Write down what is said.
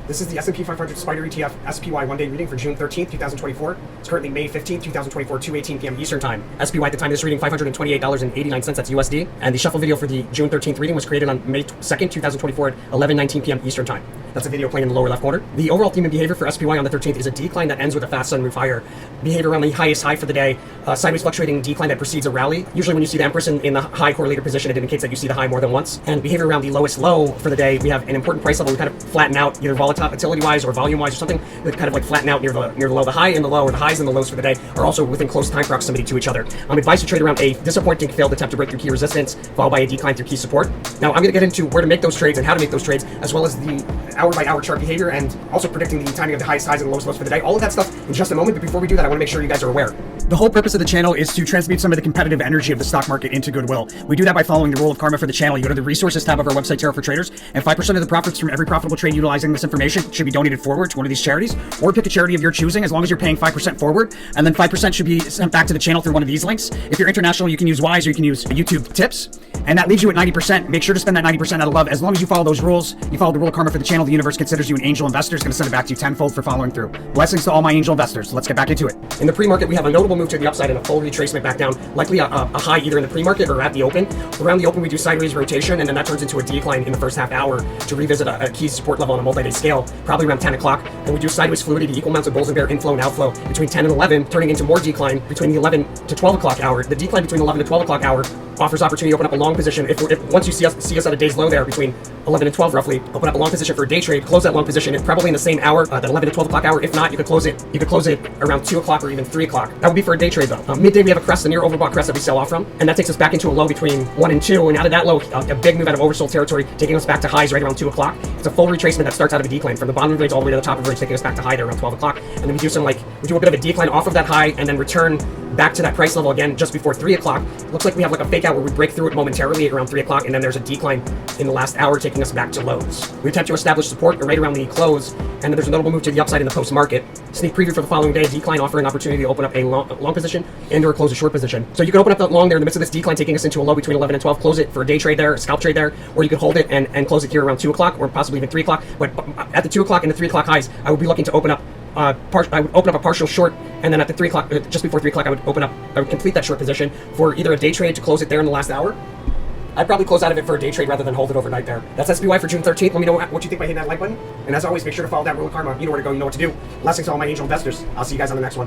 This is the S&P 500 Spider ETF SPY one-day reading for June 13th, 2024. It's currently May 15th, 2024, 2:18 p.m. Eastern Time. SPY at the time of this reading, $528.89, that's USD. And the shuffle video for the June 13th reading was created on May 2nd, 2024 at 11:19 p.m. Eastern Time. That's a video playing in the lower left corner. The overall theme and behavior for SPY on the 13th is a decline that ends with a fast sudden move higher. Behavior around the highest high for the day, sideways fluctuating decline that precedes a rally. Usually when you see the Empress in the high correlated position, it indicates that you see the high more than once. And behavior around the lowest low for the day, we have an important price level. We kind of flatten out either volatility-wise or volume-wise or something that kind of like flatten out near the low. The high and the low, or the highs and the lows for the day, are also within close time proximity to each other. I'm advised to trade around a disappointing failed attempt to break through key resistance, followed by a decline through key support. Now, I'm going to get into where to make those trades and how to make those trades, as well as the hour-by-hour chart behavior and also predicting the timing of the highest highs and the lowest lows for the day. All of that stuff in just a moment, but before we do that, I want to make sure you guys are aware. The whole purpose of the channel is to transmute some of the competitive energy of the stock market into goodwill. We do that by following the rule of karma for the channel. You go to the resources tab of our website, Tarot for Traders, and 5% of the profits from every profitable trade utilizing this information should be donated forward to one of these charities, or pick a charity of your choosing, as long as you're paying 5% forward, and then 5% should be sent back to the channel through one of these links. If you're international, you can use Wise or you can use YouTube Tips, and that leaves you at 90%. Make sure to spend that 90% out of love. As long as you follow those rules, you follow the rule of karma for the channel, the universe considers you an angel investor. It's going to send it back to you tenfold for following through. Blessings to all my angel investors. So let's get back into it. In the pre-market, we have a notable move to the upside and a full retracement back down, likely a high either in the pre-market or at the open. Around the open, we do sideways rotation, and then that turns into a decline in the first half hour to revisit a key support level on a multi-day scale, probably around 10 o'clock. And we do sideways fluidity, equal amounts of bulls and bear inflow and outflow between 10 and 11, turning into more decline between the 11 to 12 o'clock hour. The decline between 11 to 12 o'clock hour offers opportunity to open up a long position. If once you see us at a day's low there between 11 and 12 roughly, open up a long position for a day trade, close that long position. It's probably in the same hour, that 11 to 12 o'clock hour. If not, you could close it around 2 o'clock or even 3 o'clock. That would be for a day trade though. Midday we have a crest, a near overbought crest that we sell off from, and that takes us back into a low between 1 and 2, and out of that low, a big move out of oversold territory, taking us back to highs right around 2 o'clock. It's a full retracement that starts out of a decline from the bottom of the range all the way to the top of the range, taking us back to high there around 12 o'clock. And then we do a bit of a decline off of that high and then return back to that price level again just before 3 o'clock. Looks like we have like a fake out where we break through it momentarily around 3 o'clock, and then there's a decline in the last hour taking us back to lows. We attempt to establish support right around the close, and then there's a notable move to the upside in the post-market. Sneak preview for the following day, decline offering opportunity to open up a long position and or close a short position. So you can open up that long there in the midst of this decline, taking us into a low between 11 and 12, close it for a day trade there, a scalp trade there, or you could hold it and close it here around 2 o'clock or possibly even 3 o'clock. But at the 2 o'clock and the 3 o'clock highs, I would be looking to open up I would open up a partial short, and then at the 3 o'clock, just before 3 o'clock, I would complete that short position for either a day trade to close it there in the last hour. I'd probably close out of it for a day trade rather than hold it overnight there. That's SPY for June 13th. Let me know what you think by hitting that like button. And as always, make sure to follow that rule of karma. You know where to go, you know what to do. Blessings to all my angel investors. I'll see you guys on the next one.